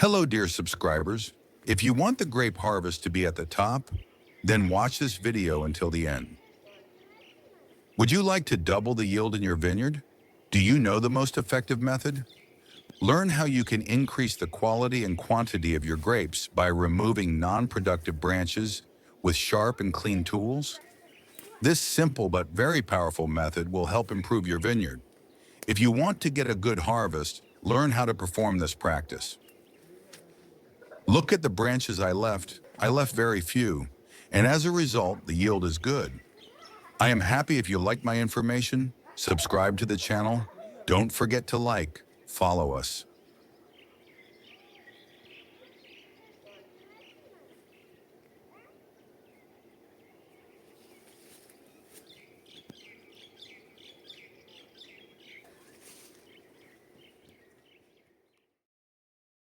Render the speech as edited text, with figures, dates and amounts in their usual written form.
Hello, dear subscribers. If you want the grape harvest to be at the top, then watch this video until the end. Would you like to double the yield in your vineyard? Do you know the most effective method? Learn how you can increase the quality and quantity of your grapes by removing non-productive branches with sharp and clean tools. This simple but very powerful method will help improve your vineyard. If you want to get a good harvest, learn how to perform this practice. Look at the branches I left. I left very few, and as a result, the yield is good. I am happy if you like my information. Subscribe to the channel. Don't forget to like, follow us.